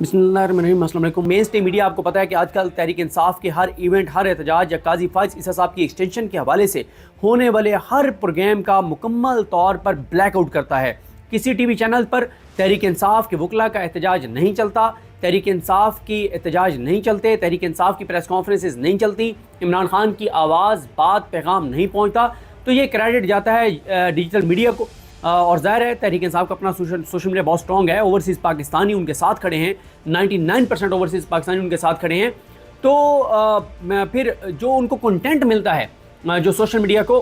बिस्मिल्लाहिर्रहमानिर्रहीम। अस्सलाम वालेकुम। मेन स्ट्रीम मीडिया आपको पता है कि आजकल तहरीक इंसाफ के हर इवेंट, हर एहतजाज या काजी फाइज ईसा साहब की एक्सटेंशन के हवाले से होने वाले हर प्रोग्राम का मुकम्मल तौर पर ब्लैकआउट करता है। किसी टीवी चैनल पर तहरीक इंसाफ के वकला का एहतजाज नहीं चलता, तहरीक इंसाफ की एहतजाज नहीं चलते, तहरीक इंसाफ की प्रेस कॉन्फ्रेंसेज नहीं चलती, इमरान खान की आवाज़, बात, पैगाम नहीं पहुँचता। तो ये क्रेडिट जाता है डिजिटल मीडिया को। और ज़ाहिर है तहरीक इंसाफ का अपना सोशल मीडिया बहुत स्ट्रॉन्ग है। ओवरसीज़ पाकिस्तानी उनके साथ खड़े हैं, 99% ओवरसीज़ पाकिस्तानी उनके साथ खड़े हैं। तो फिर जो उनको कंटेंट मिलता है जो सोशल मीडिया को,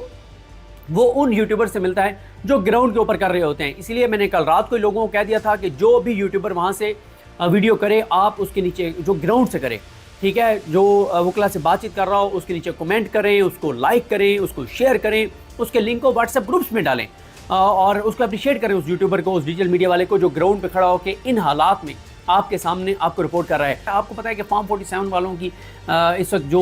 वो उन यूट्यूबर से मिलता है जो ग्राउंड के ऊपर कर रहे होते हैं। इसीलिए मैंने कल रात को लोगों को कह दिया था कि जो भी यूट्यूबर वहाँ से वीडियो करे, आप उसके नीचे जो ग्राउंड से करें, ठीक है, जो वकला से बातचीत कर रहा हो उसके नीचे कमेंट करें, उसको लाइक करें, उसको शेयर करें, उसके लिंक को व्हाट्सएप ग्रुप्स में डालें और उसको अप्रिशिएट करें उस यूट्यूबर को, उस डिजिटल मीडिया वाले को जो ग्राउंड पे खड़ा होकर इन हालात में आपके सामने आपको रिपोर्ट कर रहा है। आपको पता है कि फार्म 47 वालों की इस वक्त जो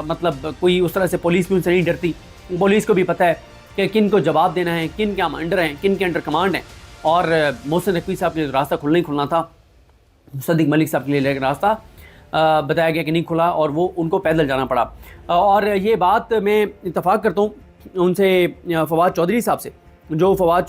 मतलब कोई उस तरह से पुलिस भी उनसे नहीं डरती। पुलिस को भी पता है कि किन को जवाब देना है, किन के अंडर हैं, किन के अंडर कमांड हैं। और मोहसिन नकवी साहब के लिए रास्ता खुलना ही खुलना था, सदीक मलिक साहब के लिए रास्ता बताया गया कि नहीं खुला और वो उनको पैदल जाना पड़ा। और ये बात मैं इत्तफाक करता हूँ उनसे, फवाद चौधरी साहब से, जो फवाद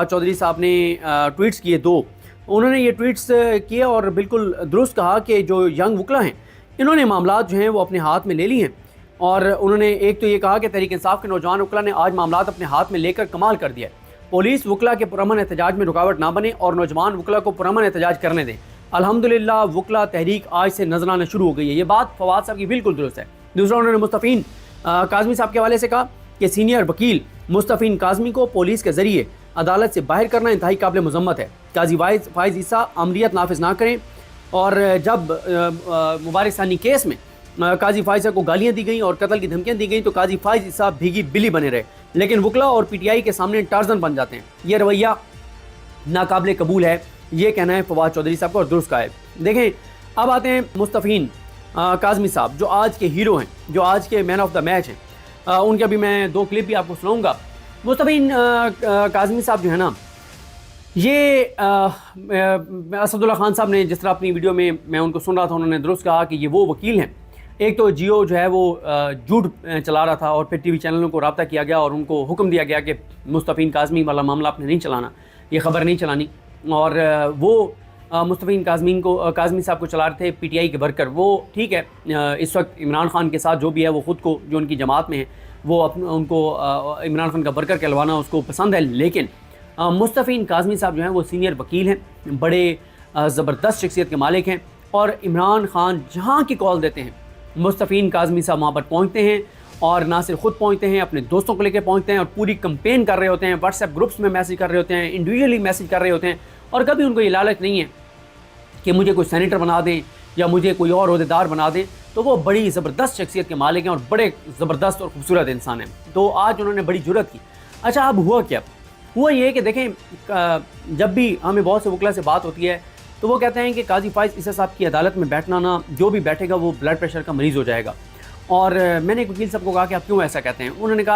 चौधरी साहब ने ट्वीट्स किए दो, उन्होंने ये ट्वीट्स किए और बिल्कुल दुरुस्त कहा कि जो यंग वकला हैं इन्होंने मामलात जो हैं वो अपने हाथ में ले लिए हैं। और उन्होंने एक तो ये कहा कि तहरीक इंसाफ के नौजवान वकला ने आज मामलात अपने हाथ में लेकर कमाल कर दिया है। पुलिस वकला के पुरअमन एहतजाज में रुकावट ना बने और नौजवान वकला को पुरअमन एहतजाज करने दें। अल्हम्दुलिल्लाह वकला तहरीक आज से नजर आना शुरू हो गई है। ये बात फवाद साहब की बिल्कुल दुरुस्त है। दूसरा, उन्होंने मुस्तफ़ीन काज़मी साहब के हवाले से कहा कि सीनियर वकील मुस्तफ़ीन काज़मी को पुलिस के ज़रिए अदालत से बाहर करना इंतहाई काबिल मज़म्मत है। काजी फाइज ईसा अमरीत नाफिज ना करें। और जब मुबारक सानी केस में काजी फाइज को गालियाँ दी गई और कत्ल की धमकियाँ दी गई तो काजी फाइज ईसा भीगी बिल्ली बने रहे, लेकिन वकला और PTI के सामने टार्ज़न बन जाते हैं। ये रवैया नाकाबिल कबूल है, ये कहना है फवाद चौधरी साहब का और दुरुस्त का है। देखें, अब आते हैं मुस्तफ़ीन काज़मी साहब जो आज के हीरो हैं, जो आज के मैन ऑफ द मैच हैं। उनके अभी मैं 2 क्लिप भी आपको सुनाऊंगा। मुस्तफ़ीन काज़मी साहब जो है ना, ये असदुल्ला खान साहब ने जिस तरह अपनी वीडियो में मैं उनको सुन रहा था, उन्होंने दुरुस्त कहा कि ये वो वकील हैं। एक तो जियो जो है वो झूठ चला रहा था और फिर टीवी चैनलों को रब्ता किया गया और उनको हुक्म दिया गया कि मुस्तफ़ीन काज़मी वाला मामला आपने नहीं चलाना, ये खबर नहीं चलानी। और वो मुस्तफ़ीन काज़मी साहब को चला रहे थे PTI के वर्कर। वो ठीक है, इस वक्त इमरान खान के साथ जो भी है वो ख़ुद को, जो उनकी जमात में है, वो उनको इमरान खान का वर्कर कहलवाना उसको पसंद है। लेकिन मुस्तफ़ीन काज़मी साहब जो हैं वो सीनियर वकील हैं, बड़े ज़बरदस्त शख्सियत के मालिक हैं। और इमरान खान जहाँ की कॉल देते हैं मुस्तफ़ीन काज़मी साहब वहाँ पर पहुँचते हैं और ना सिर्फ खुद पहुँचते हैं, अपने दोस्तों को लेकर पहुँचते हैं और पूरी कंपेन कर रहे होते हैं, व्हाट्सएप ग्रुप्स में मैसेज कर रहे होते हैं, इंडिविजुअली मैसेज कर रहे होते हैं। और कभी उनको ये लालच नहीं है कि मुझे कोई सेनेटर बना दें या मुझे कोई और ओहदेदार बना दें। तो वो बड़ी ज़बरदस्त शख्सियत के मालिक हैं और बड़े ज़बरदस्त और ख़ूबसूरत इंसान हैं। तो आज उन्होंने बड़ी जुर्रत की। अच्छा, अब हुआ क्या? हुआ ये कि देखें, जब भी हमें बहुत से वकला से बात होती है तो वो कहते हैं कि काजी फाइज ईसा साहब की अदालत में बैठना ना, जो भी बैठेगा वो ब्लड प्रेशर का मरीज़ हो जाएगा। और मैंने एक वकील साहब को कहा कि आप क्यों ऐसा कहते हैं?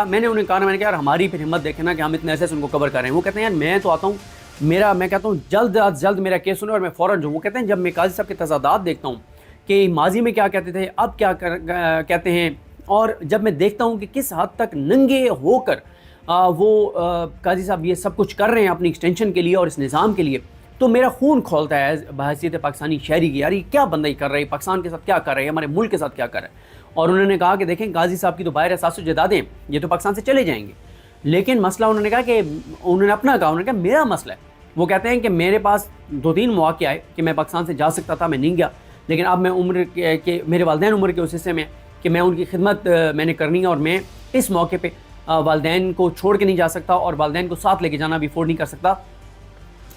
मैंने उन्हें कहा यार हमारी फिर हिम्मत देखें ना कि हम इतने ऐसे उनको कवर कर रहे हैं। वो कहते हैं यार मैं तो आता हूँ, मैं कहता हूँ जल्द अज जल्द मेरा केस सुने और मैं फ़ौरन जो। वो कहते हैं जब मैं काजी साहब के तज़ादात देखता हूँ कि माजी में क्या कहते थे, अब क्या कहते हैं, और जब मैं देखता हूँ कि किस हद तक नंगे होकर वो काजी साहब ये सब कुछ कर रहे हैं अपनी एक्सटेंशन के लिए और इस निज़ाम के लिए, तो मेरा खून खोलता है बहैसियत पाकिस्तानी शहरी की। यार ये क्या बंदा ही कर रहे हैं, पाकिस्तान के साथ क्या कर रहे हैं, हमारे मुल्क के साथ क्या कर रहे हैं। और उन्होंने कहा कि देखें, काजी साहब की तो बाहर एहसास जदादें, ये तो पाकिस्तान से चले जाएंगे, लेकिन मसला उन्होंने कहा कि उन्होंने अपना कहा, उन्होंने कहा मेरा मसला है। वो कहते हैं कि मेरे पास 2-3 मौके आए कि मैं पाकिस्तान से जा सकता था, मैं नहीं गया, लेकिन अब मैं उम्र के मेरे वालिदैन उम्र के उस हिस्से में कि मैं उनकी खिदमत मैंने करनी है और मैं इस मौके पे वालिदैन को छोड़ के नहीं जा सकता और वालिदैन को साथ लेके जाना भी अफोर्ड नहीं कर सकता,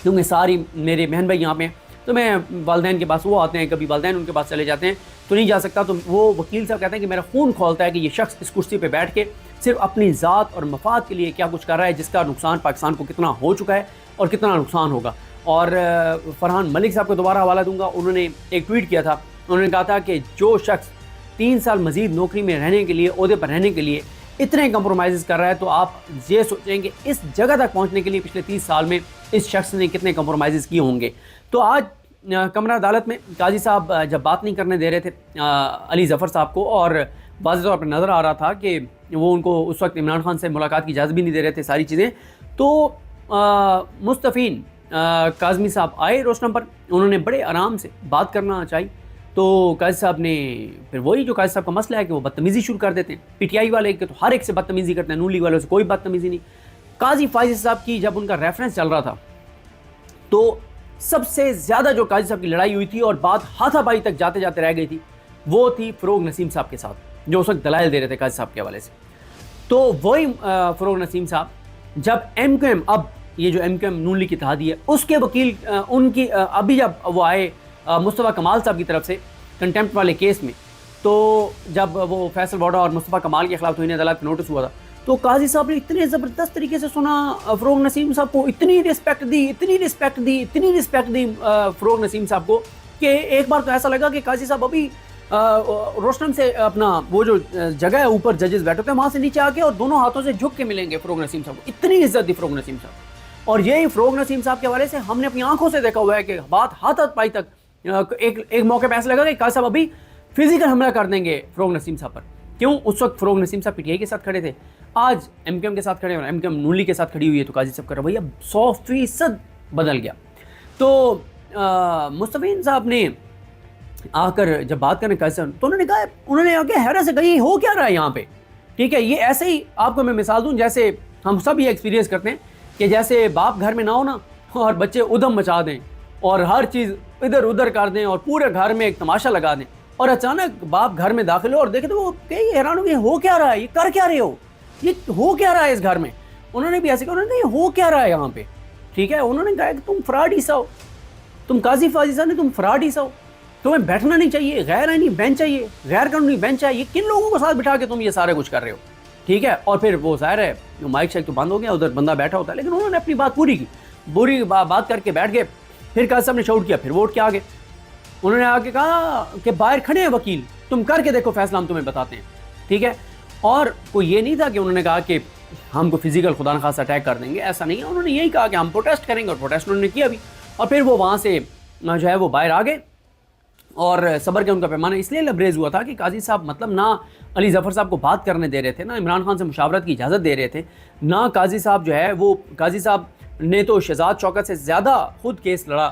क्योंकि सारी मेरे बहन भाई यहाँ पे, तो मैं वालिदैन के पास वो आते हैं, कभी वालिदैन उनके पास चले जाते हैं, तो नहीं जा सकता। तो वो वकील साहब कहते हैं कि मेरा खून खोलता है कि ये शख्स इस कुर्सी पे बैठ के सिर्फ अपनी ज़ात और मफाद के लिए क्या कुछ कर रहा है, जिसका नुकसान पाकिस्तान को कितना हो चुका है और कितना नुकसान होगा। और फरहान मलिक साहब को दोबारा हवाला दूंगा, उन्होंने एक ट्वीट किया था, उन्होंने कहा था कि जो शख्स 3 साल मज़ीद नौकरी में रहने के लिए, ओहदे पर रहने के लिए इतने कंप्रोमाइज़ कर रहा है, तो आप ये सोचें कि इस जगह तक पहुँचने के लिए पिछले 30 साल में اس شخص نے کتنے کمپرومائزز کیے ہوں گے. تو آج کمرہ عدالت میں قاضی صاحب جب بات نہیں کرنے دے رہے تھے علی ظفر صاحب کو، اور واضح طور پر نظر آ رہا تھا کہ وہ ان کو اس وقت عمران خان سے ملاقات کی اجازت بھی نہیں دے رہے تھے ساری چیزیں، تو مستفین کاظمی صاحب آئے روشنم پر. انہوں نے بڑے آرام سے بات کرنا چاہی، تو قاضی صاحب نے پھر وہی جو قاضی صاحب کا مسئلہ ہے کہ وہ بدتمیزی شروع کر دیتے ہیں. پی ٹی آئی والے کہ تو ہر ایک سے بدتمیزی کرتے ہیں، نون لیگ والوں سے کوئی بدتمیزی نہیں. قاضی فائز صاحب کی جب ان کا ریفرنس چل رہا تھا تو سب سے زیادہ جو قاضی صاحب کی لڑائی ہوئی تھی اور بات ہاتھا پائی تک جاتے جاتے رہ گئی تھی، وہ تھی فروغ نسیم صاحب کے ساتھ، جو اس وقت دلائل دے رہے تھے قاضی صاحب کے حوالے سے. تو وہی فروغ نسیم صاحب جب ایم کیو ایم، اب یہ جو ایم کیو ایم نون لیگ کی اتحادی ہے اس کے وکیل ان کی ابھی جب وہ آئے مصطفیٰ کمال صاحب کی طرف سے کنٹیمپٹ والے کیس میں، تو جب وہ فیصل واڈا اور مصطفیٰ کمال کے خلاف توہین عدالت کا نوٹس ہوا تھا، تو قاضی صاحب نے اتنے زبردست طریقے سے سنا فروغ نسیم صاحب کو، اتنی رسپیکٹ دی فروغ نسیم صاحب کو کہ ایک بار تو ایسا لگا کہ قاضی صاحب ابھی روشنم سے اپنا وہ جو جگہ ہے اوپر ججز بیٹھے ہوتے ہیں وہاں سے نیچے آ کے اور دونوں ہاتھوں سے جھک کے ملیں گے فروغ نسیم صاحب کو. اتنی عزت دی فروغ نسیم صاحب. اور یہی فروغ نسیم صاحب کے حوالے سے ہم نے اپنی آنکھوں سے دیکھا ہوا ہے کہ بات ہاتھ پائی تک ایک موقع پہ ایسا لگا کہ قاضی صاحب ابھی فزیکل حملہ کر دیں گے فروغ نسیم صاحب پر. کیوں؟ اس وقت فروغ نسیم صاحب پی ٹی آئی کے ساتھ کھڑے تھے، آج ایم کیو ایم کے ساتھ کھڑے اور ایم کیو ایم نون لیگ کے ساتھ کھڑی ہوئی ہے، تو قاضی صاحب کا رویہ 100% بدل گیا. تو مستفین صاحب نے آ کر جب بات کرنے قاضی صاحب تو انہوں نے آگے حیرت سے کہی ہو کیا رہا ہے یہاں پہ. ٹھیک ہے، یہ ایسے ہی آپ کو میں مثال دوں جیسے ہم سب یہ ایکسپیرینس کرتے ہیں کہ جیسے باپ گھر میں نہ ہو نا اور بچے ادھم مچا دیں اور ہر چیز ادھر ادھر کر دیں اور پورے گھر میں ایک تماشا لگا دیں، اور اچانک باپ گھر میں داخل ہو اور دیکھے تو وہ کئی حیران ہو گئے ہو کیا رہا ہے، یہ کر کیا رہے ہو، یہ ہو کیا رہا ہے اس گھر میں. انہوں نے بھی ایسے کہا، انہوں نے کہا یہ ہو کیا رہا ہے یہاں پہ. ٹھیک ہے، انہوں نے کہا کہ تم فراڈ حصہ ہو، تم قاضی فاضی صاحب نے تم فراڈ حصہ ہو، تمہیں بیٹھنا نہیں چاہیے، غیر آئینی بینچ چاہیے، غیر قانونی بینچ چاہیے. کن لوگوں کو ساتھ بٹھا کے تم یہ سارے کچھ کر رہے ہو. ٹھیک ہے، اور پھر وہ ظاہر ہے مائک شائک تو بند ہو گیا، ادھر بندہ بیٹھا ہوتا ہے، لیکن انہوں نے اپنی بات پوری کی، بری بات کر کے بیٹھ گئے. پھر قاضی صاحب نے شاؤٹ کیا، پھر ووٹ کے آگے انہوں نے آگے کہا کہ باہر کھڑے ہیں وکیل، تم کر کے دیکھو فیصلہ، ہم تمہیں بتاتے ہیں. ٹھیک ہے، اور کوئی یہ نہیں تھا کہ انہوں نے کہا کہ ہم کو فزیکل خدا نخواستہ اٹیک کر دیں گے، ایسا نہیں ہے. انہوں نے یہی کہا کہ ہم پروٹیسٹ کریں گے، اور پروٹیسٹ انہوں نے کیا بھی. اور پھر وہ وہاں سے جو ہے وہ باہر آ گئے، اور صبر کے ان کا پیمانہ اس لیے لبریز ہوا تھا کہ قاضی صاحب مطلب نہ علی ظفر صاحب کو بات کرنے دے رہے تھے، نہ عمران خان سے مشاورت کی اجازت دے رہے تھے، نہ قاضی صاحب جو ہے وہ قاضی صاحب نے تو شہزاد شوکت سے زیادہ خود کیس لڑا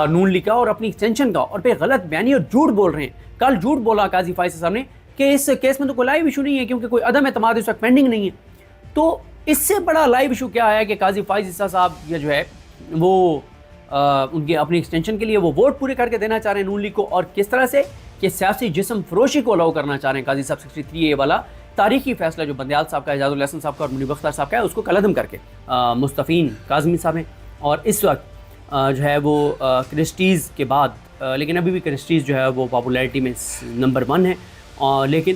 نون لیگ کا اور اپنی ایکسٹینشن کا، اور پہ غلط بیانی اور جھوٹ بول رہے ہیں. کل جھوٹ بولا قاضی فائز صاحب نے کہ اس کیس میں تو کوئی لائیو ایشو نہیں ہے کیونکہ کوئی عدم اعتماد اس وقت پینڈنگ نہیں ہے. تو اس سے بڑا لائیو ایشو کیا ہے کہ قاضی فائز صاحب یہ جو ہے وہ ان کی اپنی ایکسٹینشن کے لیے وہ ووٹ پورے کر کے دینا چاہ رہے ہیں نون لیگ کو، اور کس طرح سے کہ سیاسی جسم فروشی کو الاؤ کرنا چاہ رہے ہیں قاضی صاحب 63A والا تاریخی فیصلہ جو بندیال صاحب کا، اعجاز الحسن صاحب کا اور منیب اختر صاحب کا ہے، اس کو کالعدم کر کے مستفین کاظمی صاحب ہیں. اور اس وقت جو ہے وہ کرسٹیز کے بعد، لیکن ابھی بھی کرسٹیز جو ہے وہ پاپولیرٹی میں نمبر 1 ہے، لیکن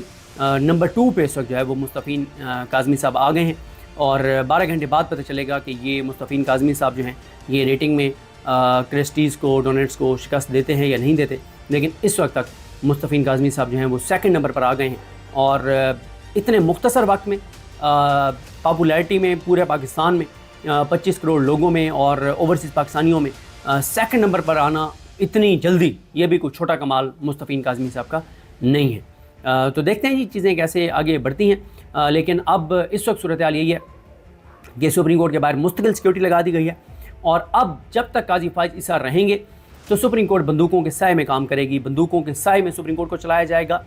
نمبر 2 پہ اس وقت جو ہے وہ مستفین کاظمی صاحب آ گئے ہیں. اور 12 گھنٹے بعد پتہ چلے گا کہ یہ مستفین کاظمی صاحب جو ہیں یہ ریٹنگ میں کرسٹیز کو، ڈونیٹس کو شکست دیتے ہیں یا نہیں دیتے. لیکن اس وقت تک مستفین کاظمی صاحب جو ہیں وہ 2nd نمبر پر آ گئے ہیں، اور اتنے مختصر وقت میں پاپولیرٹی میں پورے پاکستان میں 25 کروڑ لوگوں میں اور اوورسیز پاکستانیوں میں 2nd نمبر پر آنا اتنی جلدی، یہ بھی کوئی چھوٹا کمال مستفین کاظمی صاحب کا نہیں ہے. تو دیکھتے ہیں یہ چیزیں کیسے آگے بڑھتی ہیں. لیکن اب اس وقت صورتحال یہی ہے کہ سپریم کورٹ کے باہر مستقل سیکیورٹی لگا دی گئی ہے، اور اب جب تک قاضی فائز عیسیٰ رہیں گے تو سپریم کورٹ بندوقوں کے سائے میں کام کرے گی، بندوقوں کے سائے میں سپریم کورٹ کو چلایا جائے گا.